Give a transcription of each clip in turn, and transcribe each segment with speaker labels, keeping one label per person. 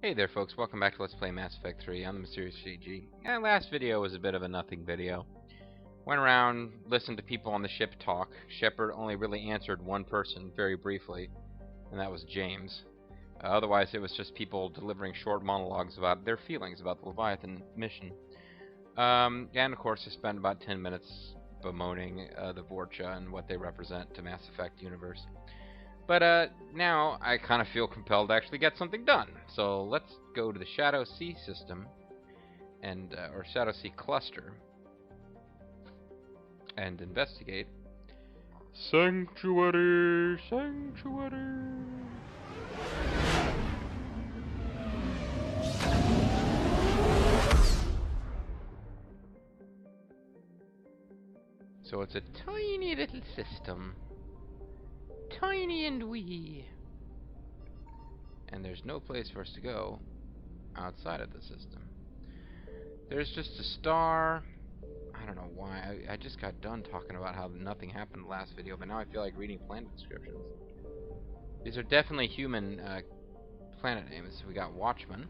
Speaker 1: Hey there folks, welcome back to Let's Play Mass Effect 3 on the Mysterious CG. And last video was a bit of a nothing video. Went around, listened to people on the ship talk. Shepard only really answered one person very briefly, and that was James. Otherwise it was just people delivering short monologues about their feelings about the Leviathan mission. And of course I spent about 10 minutes bemoaning the Vorcha and what they represent to Mass Effect universe. But now I kind of feel compelled to actually get something done. So let's go to the Shadow C system, and or Shadow C cluster, and investigate. Sanctuary, sanctuary. So it's a tiny little system. Tiny and wee. And there's no place for us to go outside of the system. There's just a star. I don't know why. I just got done talking about how nothing happened in the last video, but now I feel like reading planet descriptions. These are definitely human planet names. We got Watchman.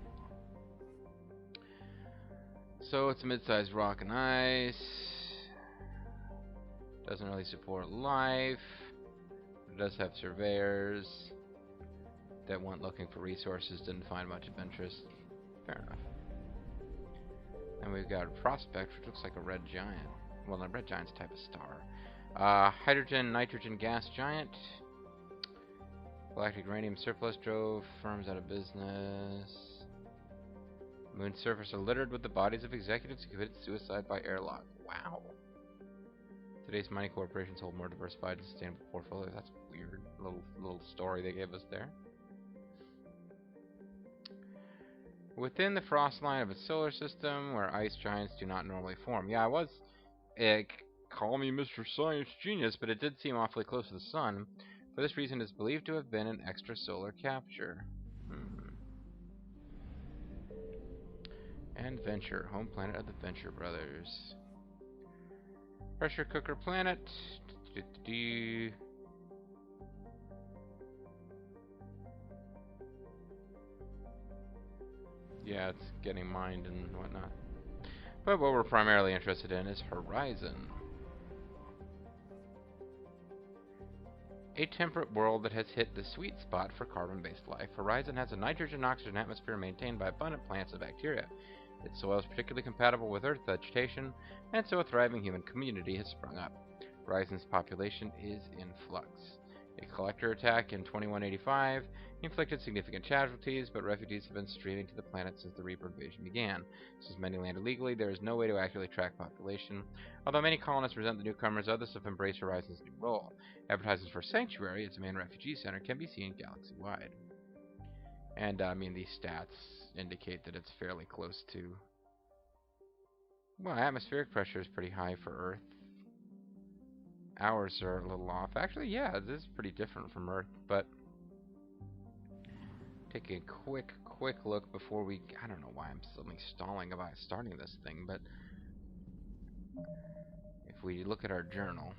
Speaker 1: So it's a mid-sized rock and ice. Doesn't really support life. It does have surveyors that went looking for resources, didn't find much of interest. Fair enough. And we've got Prospect, which looks like a red giant. Well, the red giant's type of star. Hydrogen, nitrogen gas giant. Galactic uranium surplus drove firms out of business. Moon surface are littered with the bodies of executives who committed suicide by airlock. Wow. Today's mining corporations hold more diversified and sustainable portfolios. That's weird. Little story they gave us there. Within the frost line of its solar system, where ice giants do not normally form. Yeah, I was... call me Mr. Science Genius, but it did seem awfully close to the sun. For this reason, it is believed to have been an extrasolar capture. And Venture, home planet of the Venture Brothers. Pressure cooker planet. Yeah, it's getting mined and whatnot. But what we're primarily interested in is Horizon. A temperate world that has hit the sweet spot for carbon-based life. Horizon has a nitrogen-oxygen atmosphere maintained by abundant plants and bacteria. Its soil is particularly compatible with Earth vegetation, and so a thriving human community has sprung up. Horizon's population is in flux. A collector attack in 2185 inflicted significant casualties, but refugees have been streaming to the planet since the Reaper invasion began. Since many land illegally, there is no way to accurately track population. Although many colonists resent the newcomers, others have embraced Horizon's new role. Advertisements for Sanctuary, its main refugee center, can be seen galaxy-wide. And, I mean, these stats indicate that it's fairly close to... Well, atmospheric pressure is pretty high for Earth. Hours are a little off. Actually, yeah, this is pretty different from Earth, but... Take a quick look before we... I don't know why I'm suddenly stalling about starting this thing, but... If we look at our journal...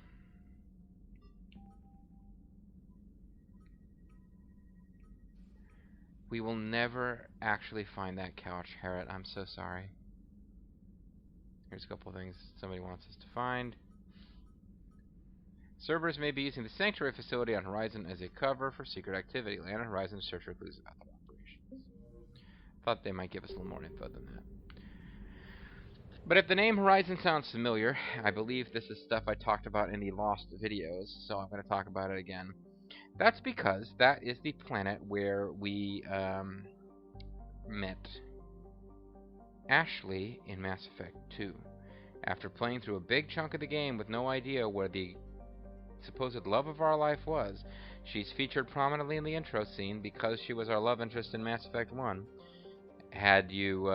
Speaker 1: We will never actually find that couch, Harriet. I'm so sorry. Here's a couple of things somebody wants us to find. Cerberus may be using the Sanctuary facility on Horizon as a cover for secret activity. Land on Horizon to search for clues about the operations. Thought they might give us a little more info than that. But if the name Horizon sounds familiar, I believe this is stuff I talked about in the Lost videos, so I'm going to talk about it again. That's because that is the planet where we met Ashley in Mass Effect 2. After playing through a big chunk of the game with no idea where the supposed love of our life was, she's featured prominently in the intro scene because she was our love interest in Mass Effect 1. Had you,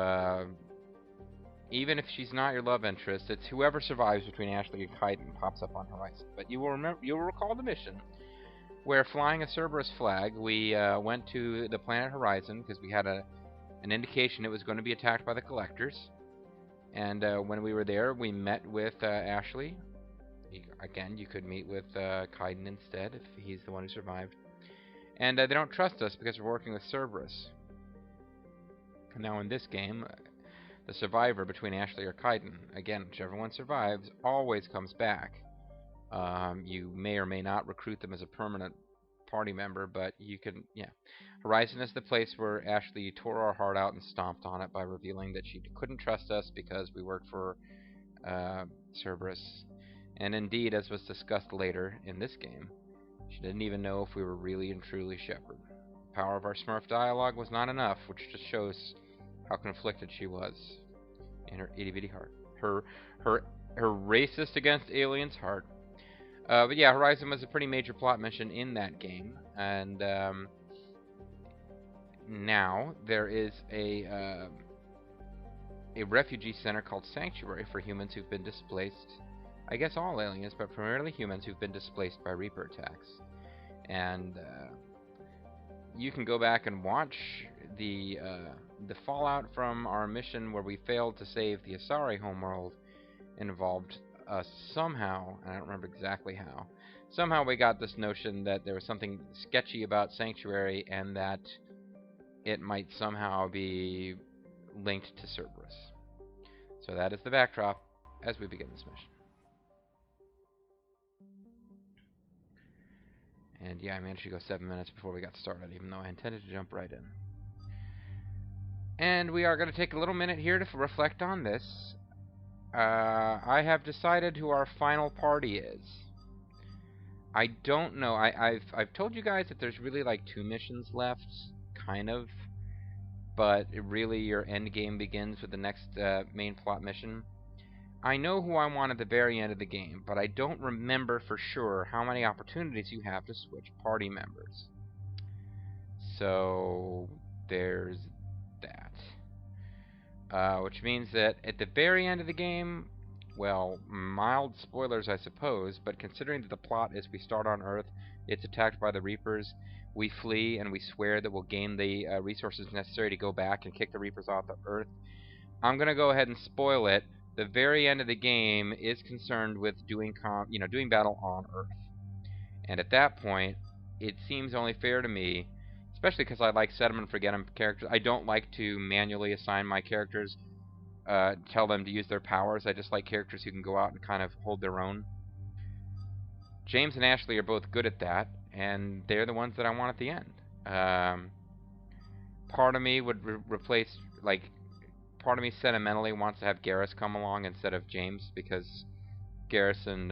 Speaker 1: even if she's not your love interest, it's whoever survives between Ashley and Kaidan pops up on Horizon. But you'll recall the mission where, flying a Cerberus flag, we went to the planet Horizon because we had an indication it was going to be attacked by the Collectors. And when we were there, we met with Ashley. Again, you could meet with Kaidan instead if he's the one who survived. And they don't trust us because we're working with Cerberus. Now in this game, the survivor between Ashley or Kaiden, again, whichever one survives, always comes back. You may or may not recruit them as a permanent party member, but you can, yeah. Horizon is the place where Ashley tore our heart out and stomped on it by revealing that she couldn't trust us because we worked for Cerberus. And indeed, as was discussed later in this game, she didn't even know if we were really and truly Shepard. The power of our Smurf dialogue was not enough, which just shows how conflicted she was in her itty-bitty heart. Her racist against aliens heart. But yeah, Horizon was a pretty major plot mission in that game, and now there is a refugee center called Sanctuary for humans who've been displaced. I guess all aliens, but primarily humans who've been displaced by Reaper attacks. And you can go back and watch the fallout from our mission where we failed to save the Asari homeworld. Involved somehow, and I don't remember exactly how, somehow we got this notion that there was something sketchy about Sanctuary and that it might somehow be linked to Cerberus. So that is the backdrop as we begin this mission. And yeah, I managed to go 7 minutes before we got started, even though I intended to jump right in. And we are going to take a little minute here to reflect on this. I have decided who our final party is. I don't know. I've told you guys that there's really like 2 missions left, kind of. But really your end game begins with the next main plot mission. I know who I want at the very end of the game, but I don't remember for sure how many opportunities you have to switch party members. So there's that. Which means that at the very end of the game, well, mild spoilers I suppose, but considering that the plot is we start on Earth, it's attacked by the Reapers, we flee, and we swear that we'll gain the resources necessary to go back and kick the Reapers off of Earth, I'm going to go ahead and spoil it. The very end of the game is concerned with doing battle on Earth. And at that point, it seems only fair to me, especially because I like set 'em and forget 'em characters. I don't like to manually assign my characters, tell them to use their powers. I just like characters who can go out and kind of hold their own. James and Ashley are both good at that, and they're the ones that I want at the end. Part of me would replace, part of me sentimentally wants to have Garrus come along instead of James, because Garrus and,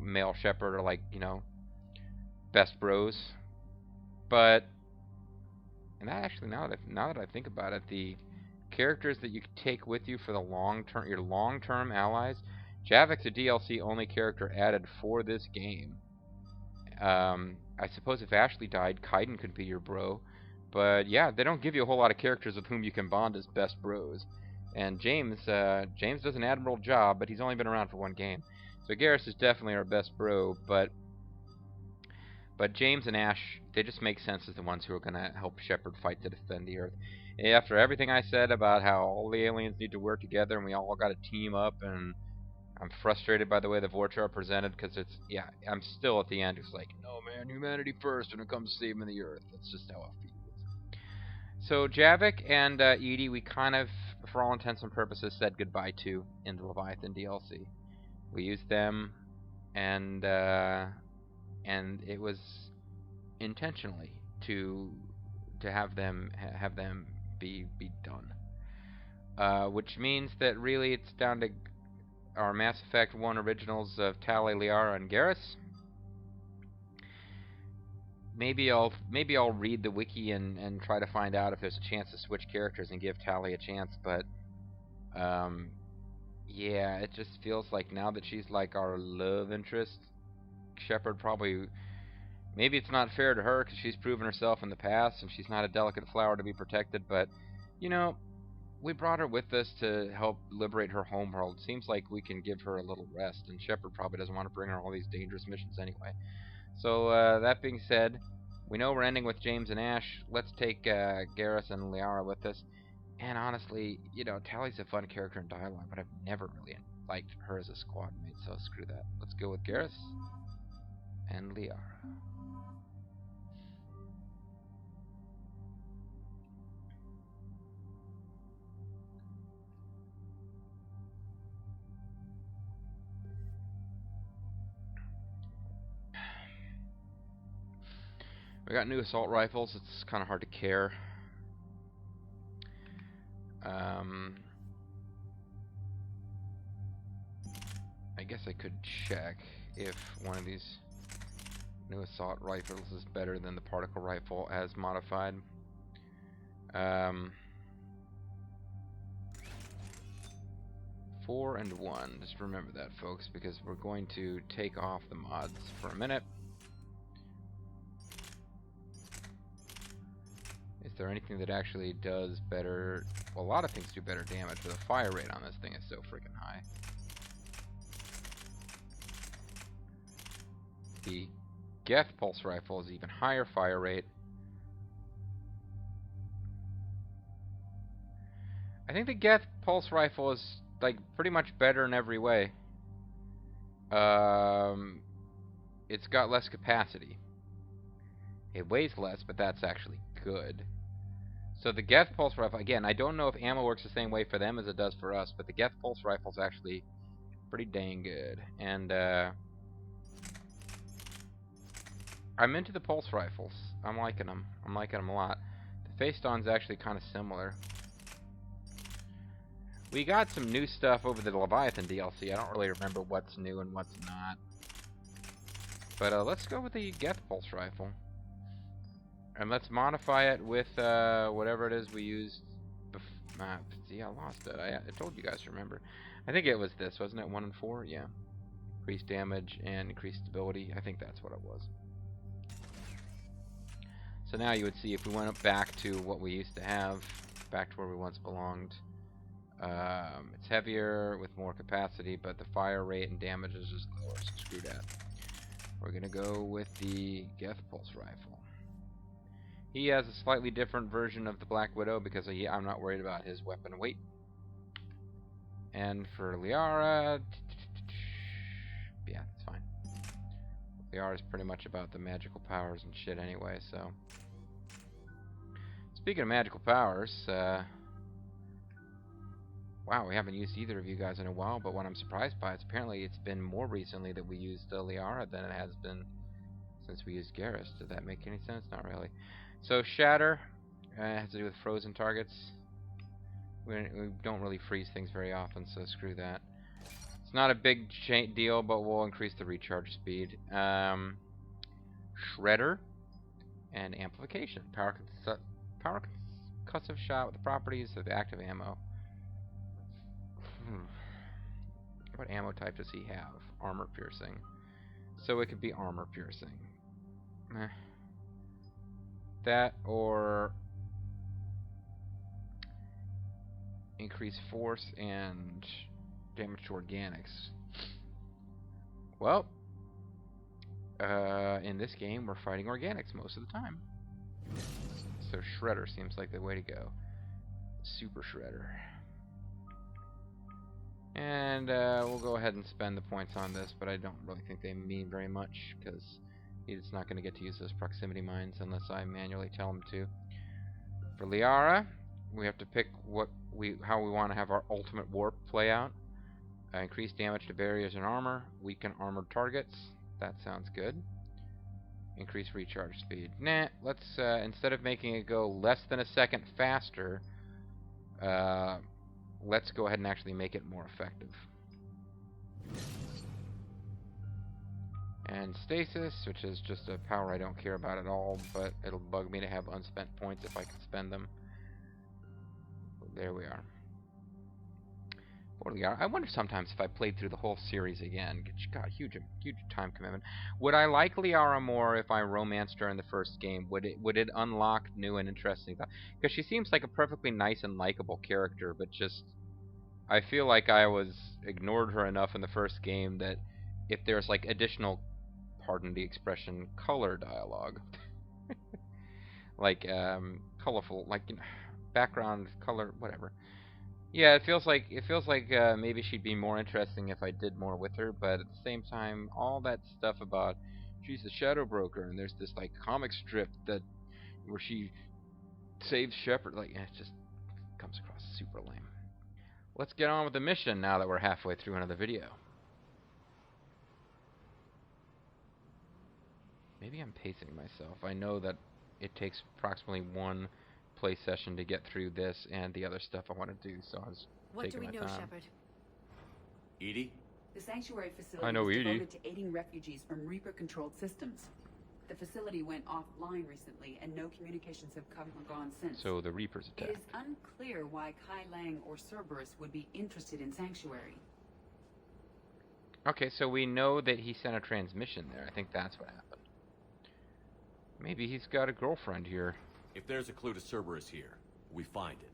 Speaker 1: male Shepard are best bros. But, and that actually, now that I think about it, the characters that you take with you for the your long-term allies, Javik's a DLC-only character added for this game. I suppose if Ashley died, Kaiden could be your bro. But yeah, they don't give you a whole lot of characters with whom you can bond as best bros. And James does an admirable job, but he's only been around for 1 game. So Garrus is definitely our best bro, but James and Ash, they just make sense as the ones who are going to help Shepard fight to defend the Earth. After everything I said about how all the aliens need to work together and we all got to team up, and I'm frustrated by the way the Vorcha are presented, because it's, yeah, I'm still at the end. It's like, no man, humanity first when it comes to saving the Earth. That's just how I feel. So Javik and EDI, we kind of, for all intents and purposes, said goodbye to in the Leviathan DLC. We used them, and it was intentionally to have them be done. Which means that really it's down to our Mass Effect 1 originals of Tali, Liara, and Garrus. Maybe I'll read the wiki and try to find out if there's a chance to switch characters and give Tali a chance, but yeah, it just feels like now that she's like our love interest, Shepard probably, maybe it's not fair to her because she's proven herself in the past and she's not a delicate flower to be protected, but we brought her with us to help liberate her homeworld. Seems like we can give her a little rest, and Shepard probably doesn't want to bring her all these dangerous missions anyway. So, that being said, we know we're ending with James and Ash. Let's take Garrus and Liara with us. And honestly, Tali's a fun character in dialogue, but I've never really liked her as a squad mate, so screw that. Let's go with Garrus and Liara. got new assault rifles. It's kind of hard to care. I guess I could check if one of these new assault rifles is better than the particle rifle as modified. 4 and 1. Just remember that, folks, because we're going to take off the mods for a minute. Is there anything that actually does better? Well, a lot of things do better damage, but the fire rate on this thing is so freaking high. The Geth pulse rifle is even higher fire rate. I think the Geth pulse rifle is like pretty much better in every way. It's got less capacity. It weighs less, but that's actually good. So the Geth pulse rifle, again, I don't know if ammo works the same way for them as it does for us, but the Geth pulse rifle is actually pretty dang good. And I'm into the pulse rifles. I'm liking them. I'm liking them a lot. The Face Dawn's actually kind of similar. We got some new stuff over the Leviathan DLC. I don't really remember what's new and what's not. But let's go with the Geth pulse rifle. And let's modify it with whatever it is we used. See, I lost it. I told you guys to remember. I think it was this, wasn't it? 1 and 4? Yeah. Increased damage and increased stability. I think that's what it was. So now you would see if we went back to what we used to have, back to where we once belonged. It's heavier with more capacity, but the fire rate and damage is just lower, so screw that. We're going to go with the Geth pulse rifle. He has a slightly different version of the Black Widow because I'm not worried about his weapon weight. And for Liara, yeah, it's fine. Liara is pretty much about the magical powers and shit anyway, so. Speaking of magical powers, wow, we haven't used either of you guys in a while, but what I'm surprised by is apparently it's been more recently that we used Liara than it has been since we used Garrus. Did that make any sense? Not really. So Shatter has to do with frozen targets. We don't really freeze things very often, so screw that. It's not a big deal, but we'll increase the recharge speed. Shredder and Amplification. Power concussive shot with the properties of active ammo. What ammo type does he have? Armor piercing. So it could be armor piercing. That or increase force and damage to organics. Well, in this game we're fighting organics most of the time. So Shredder seems like the way to go. Super Shredder. And we'll go ahead and spend the points on this, but I don't really think they mean very much because he's not going to get to use those proximity mines unless I manually tell him to. For Liara, we have to pick how we want to have our ultimate warp play out. Increase damage to barriers and armor. Weaken armored targets. That sounds good. Increase recharge speed. Nah, let's instead of making it go less than a second faster, let's go ahead and actually make it more effective. And Stasis, which is just a power I don't care about at all, but it'll bug me to have unspent points if I can spend them. There we are. I wonder sometimes if I played through the whole series again. God, huge time commitment. Would I like Liara more if I romanced her in the first game? Would it unlock new and interesting stuff? Because she seems like a perfectly nice and likable character, but just I feel like I ignored her enough in the first game that if there's like additional, pardon the expression, color dialogue, like colorful, like background color, whatever. Yeah, it feels like maybe she'd be more interesting if I did more with her, but at the same time, all that stuff about she's a shadow broker and there's this like comic strip where she saves Shepard, like it just comes across super lame. Let's get on with the mission now that we're halfway through another video. Maybe I'm pacing myself. I know that it takes approximately one play session to get through this and the other stuff I want to do, so I was taking my time. What do we know, Shepard?
Speaker 2: Edie?
Speaker 3: The sanctuary facility
Speaker 1: I know
Speaker 3: is
Speaker 1: Edie.
Speaker 3: devoted to aiding refugees from Reaper-controlled systems. The facility went offline recently, and no communications have come or gone since.
Speaker 1: So the Reapers attacked.
Speaker 3: It is unclear why Kai Lang or Cerberus would be interested in Sanctuary.
Speaker 1: Okay, so we know that he sent a transmission there. I think that's what happened. Maybe he's got a girlfriend here.
Speaker 2: If there's a clue to Cerberus here, we find it.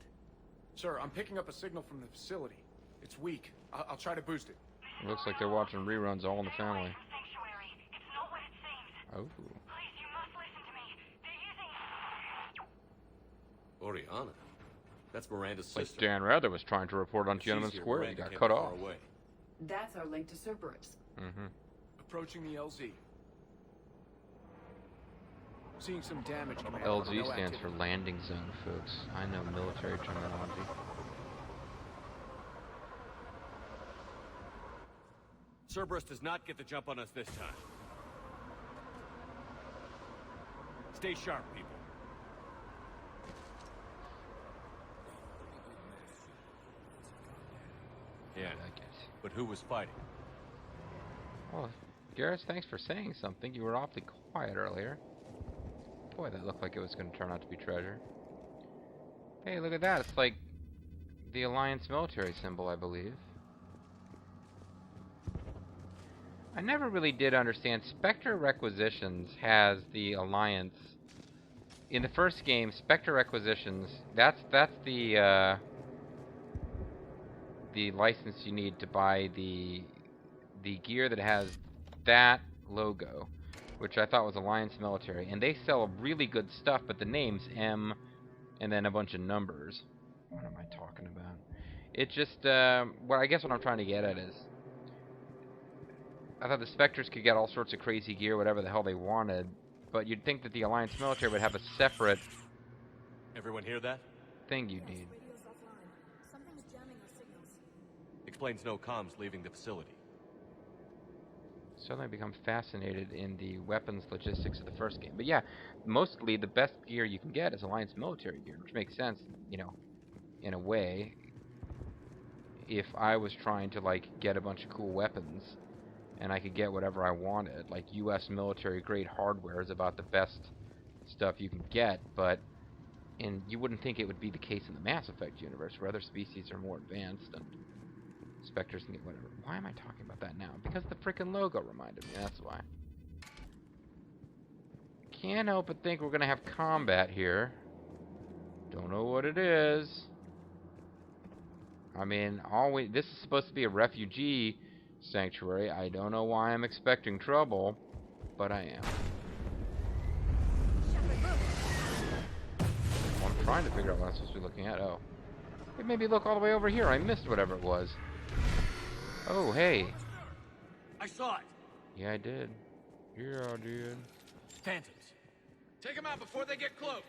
Speaker 4: Sir, I'm picking up a signal from the facility. It's weak. I'll try to boost it.
Speaker 1: It looks like they're watching reruns All in the Family.
Speaker 5: It's not what it seems.
Speaker 1: Oh.
Speaker 5: Please, you must listen to me. They're using...
Speaker 2: Oriana? That's Miranda's
Speaker 1: Like
Speaker 2: sister.
Speaker 1: Dan Rather was trying to report on
Speaker 2: She's
Speaker 1: Tiananmen
Speaker 2: here,
Speaker 1: Square. He
Speaker 2: Miranda
Speaker 1: got
Speaker 2: came
Speaker 1: cut
Speaker 2: far
Speaker 1: off.
Speaker 2: away.
Speaker 3: That's our link to Cerberus.
Speaker 1: Mm-hmm.
Speaker 4: Approaching the LZ. Seeing some damage. Command.
Speaker 1: LZ
Speaker 4: No
Speaker 1: stands
Speaker 4: activity.
Speaker 1: for landing zone, folks. I know military terminology.
Speaker 2: Cerberus does not get the jump on us this time. Stay sharp, people. Yeah,
Speaker 1: I guess.
Speaker 2: but who was fighting?
Speaker 1: Oh, Garrus, thanks for saying something. You were awfully quiet earlier. Boy, that looked like it was going to turn out to be treasure. Hey, look at that. It's like the Alliance military symbol, I believe. I never really did understand. Spectre Requisitions has the Alliance. In the first game, Spectre Requisitions, that's the license you need to buy the gear that has that logo, which I thought was Alliance military, and they sell really good stuff, but the name's M and then a bunch of numbers. What am I talking about? It just well, I guess what I'm trying to get at is I thought the Spectres could get all sorts of crazy gear, whatever the hell they wanted, but you'd think that the Alliance military would have a separate
Speaker 2: Everyone hear that?
Speaker 1: thing you'd need.
Speaker 2: Explains no comms leaving the facility.
Speaker 1: Suddenly become fascinated in the weapons logistics of the first game. But yeah, mostly the best gear you can get is Alliance military gear, which makes sense, you know, in a way. If I was trying to, like, get a bunch of cool weapons, and I could get whatever I wanted, like U.S. military grade hardware is about the best stuff you can get, but you wouldn't think it would be the case in the Mass Effect universe, where other species are more advanced and Spectres can get whatever. Why am I talking about that now? Because the freaking logo reminded me, that's why. Can't help but think we're gonna have combat here. Don't know what it is. I mean, this is supposed to be a refugee sanctuary. I don't know why I'm expecting trouble, but I am. Well, I'm trying to figure out what I'm supposed to be looking at. Oh. It made me look all the way over here. I missed whatever it was. Oh, hey.
Speaker 2: I saw it.
Speaker 1: Yeah, I did. Yeah, I did.
Speaker 2: Phantoms.
Speaker 4: Take them out before they get close.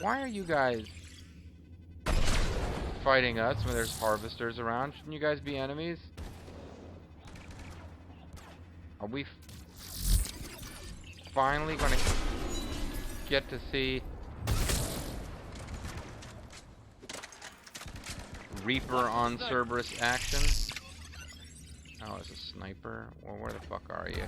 Speaker 1: Why are you guys fighting us when there's harvesters around? Shouldn't you guys be enemies? Are we finally going to get to see Reaper on Cerberus action? Oh, it's a sniper. Well, where the fuck are you?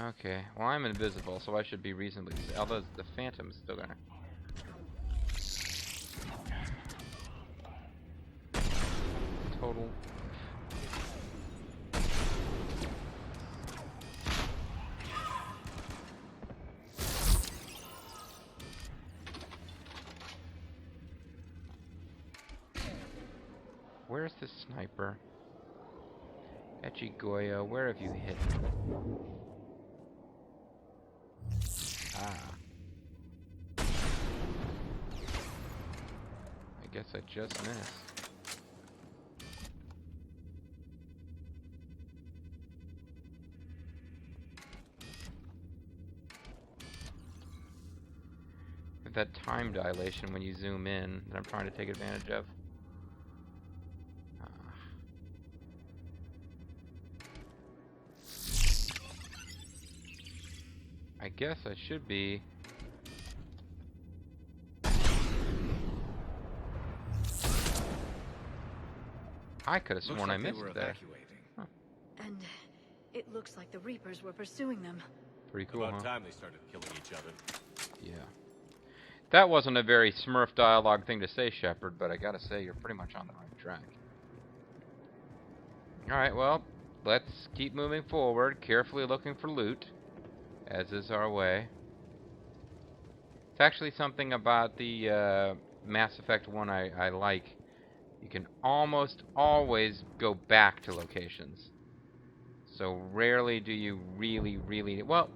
Speaker 1: Okay, well I'm invisible, so I should be reasonably safe. Although the Phantom's still gonna... Total... Where's the sniper? Echigoya, where have you hit? Ah. I guess I just missed. With that time dilation when you zoom in that I'm trying to take advantage of. I guess I should be... I could have sworn I missed there. Huh.
Speaker 6: And it looks like the Reapers were pursuing them.
Speaker 1: Pretty cool,
Speaker 2: About
Speaker 1: huh?
Speaker 2: time they started killing each other.
Speaker 1: Yeah. That wasn't a very Smurf dialogue thing to say, Shepard, but I gotta say, you're pretty much on the right track. Alright, well, let's keep moving forward, carefully looking for loot, as is our way. It's actually something about the Mass Effect 1 I like. You can almost always go back to locations. So rarely do you really... Well,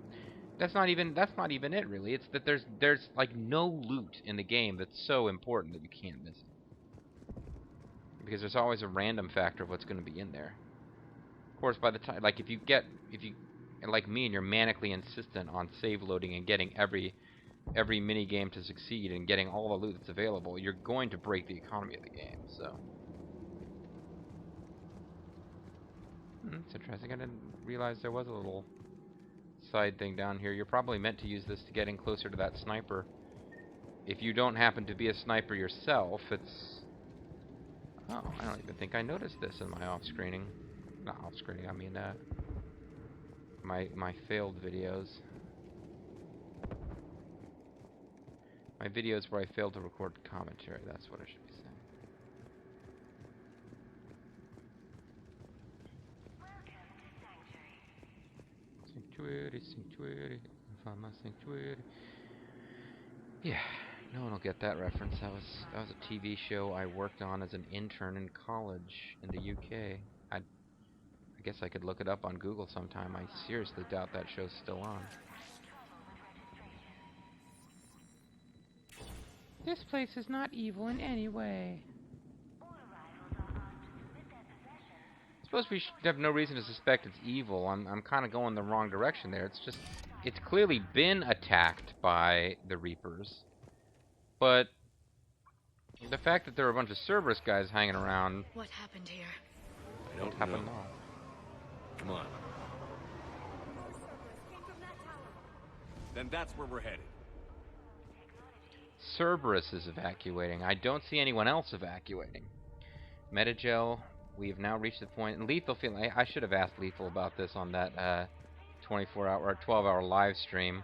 Speaker 1: that's not even it, really. It's that there's like no loot in the game that's so important that you can't miss it. Because there's always a random factor of what's going to be in there. Of course, by the time, like, if you like me and you're manically insistent on save loading and getting every mini game to succeed and getting all the loot that's available, you're going to break the economy of the game. So it's interesting. I didn't realize there was a little side thing down here. You're probably meant to use this to get in closer to that sniper. If you don't happen to be a sniper yourself, it's... Oh, I don't even think I noticed this in my off-screening. Not off-screening, I mean, my failed videos. My videos where I failed to record commentary, that's what I should be saying. Sanctuary, sanctuary, I found my sanctuary. Yeah, no one will get that reference. That was a TV show I worked on as an intern in college in the UK. I guess I could look it up on Google sometime. I seriously doubt that show's still on. This place is not evil in any way. I suppose we should have no reason to suspect it's evil. I'm kind of going the wrong direction there. It's just, it's clearly been attacked by the Reapers. But the fact that there are a bunch of Cerberus guys hanging around...
Speaker 6: What happened here?
Speaker 2: I don't
Speaker 1: happened
Speaker 2: know.
Speaker 1: all.
Speaker 2: Come on. Then that's where we're headed.
Speaker 1: Cerberus is evacuating. I don't see anyone else evacuating. Metagel, we have now reached the point. And Lethal feeling. I should have asked Lethal about this on that 24-hour or 12-hour live stream.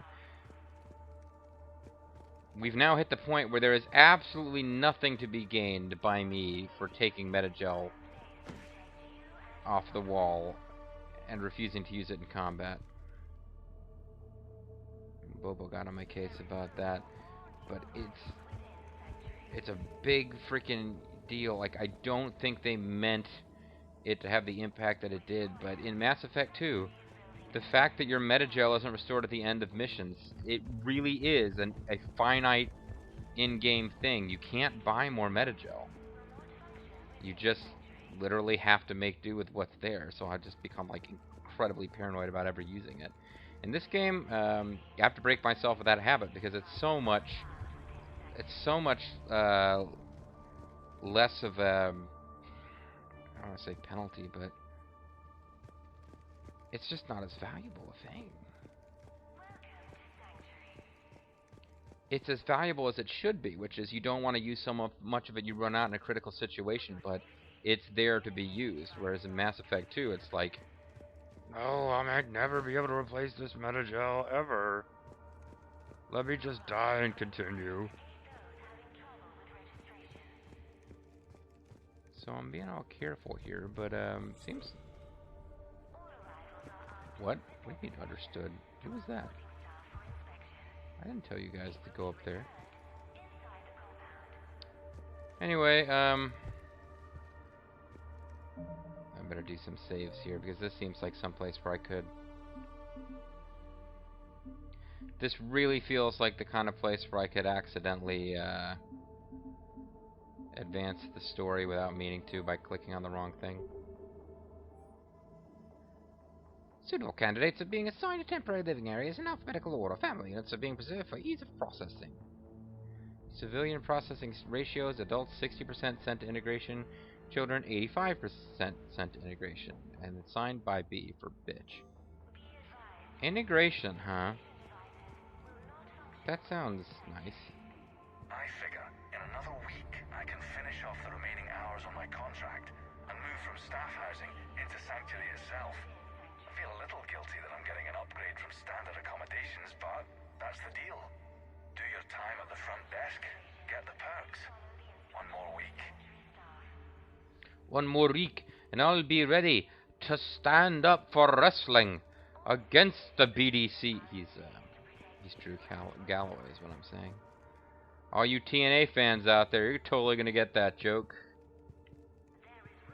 Speaker 1: We've now hit the point where there is absolutely nothing to be gained by me for taking Metagel off the wall and refusing to use it in combat. Bobo got on my case about that. But it's a big freaking deal. Like, I don't think they meant it to have the impact that it did. But in Mass Effect 2, the fact that your metagel isn't restored at the end of missions, it really is a finite in-game thing. You can't buy more metagel. You just literally have to make do with what's there. So I've just become like incredibly paranoid about ever using it. In this game, I have to break myself of that habit because it's so much less of a, I don't want to say penalty, but it's just not as valuable a thing. It's as valuable as it should be, which is you don't want to use so much of it you run out in a critical situation, but it's there to be used. Whereas in Mass Effect 2, it's like, no, I might never be able to replace this metagel ever. Let me just die and continue. So I'm being all careful here, but seems... What? What do you mean understood? Who was that? I didn't tell you guys to go up there. Anyway, I better do some saves here, because this seems like someplace where I could... This really feels like the kind of place where I could accidentally advance the story without meaning to by clicking on the wrong thing. Suitable candidates are being assigned to temporary living areas in alphabetical order. Family units are being preserved for ease of processing. Civilian processing ratios: adults 60% sent to integration, children 85% sent to integration. And it's signed by B for bitch. Integration, huh? That sounds nice.
Speaker 7: I figure in another week I can finish off the remaining hours on my contract and move from staff housing into Sanctuary itself. I feel a little guilty that I'm getting an upgrade from standard accommodations, but that's the deal. Do your time at the front desk, get the perks. One more week.
Speaker 1: One more week, and I'll be ready to stand up for wrestling against the BDC. He's Drew Galloway is what I'm saying. All you TNA fans out there, you're totally gonna get that joke.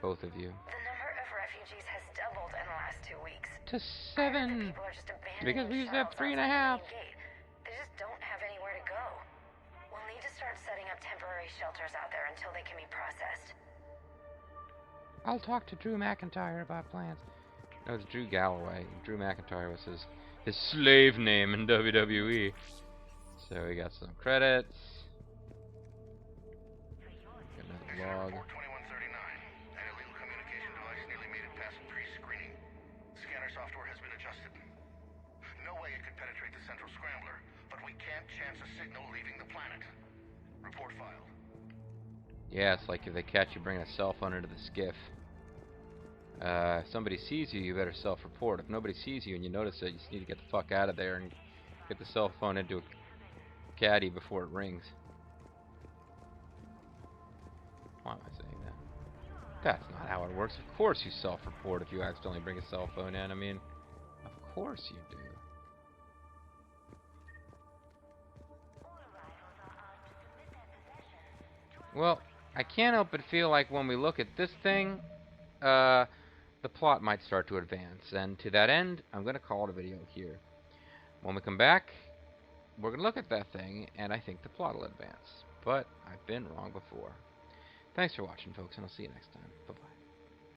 Speaker 1: Both of you.
Speaker 8: The number of refugees has doubled in the last 2 weeks.
Speaker 1: To 7.
Speaker 8: People are just abandoning
Speaker 1: Because we used to have
Speaker 8: themselves
Speaker 1: 3.5.
Speaker 8: outside the main gate. They just don't have anywhere to go. We'll need to start setting up temporary shelters out there until they can be processed.
Speaker 1: I'll talk to Drew McIntyre about plans. No, it's Drew Galloway. Drew McIntyre was his slave name in WWE. So we got some credits. Got another log.
Speaker 7: Report 2139. An illegal communication device nearly made it past pre-screening. Scanner software has been adjusted. No way it could penetrate the central scrambler, but we can't chance a signal leaving the planet. Report file.
Speaker 1: Yeah, it's like if they catch you bringing a cell phone into the skiff. If somebody sees you, you better self-report. If nobody sees you and you notice it, you just need to get the fuck out of there and get the cell phone into a caddy before it rings. Why am I saying that? That's not how it works. Of course you self-report if you accidentally bring a cell phone in. I mean, of course you do. Well, I can't help but feel like when we look at this thing, the plot might start to advance. And to that end, I'm going to call it a video here. When we come back, we're going to look at that thing, and I think the plot will advance. But I've been wrong before. Thanks for watching, folks, and I'll see you next time. Bye-bye.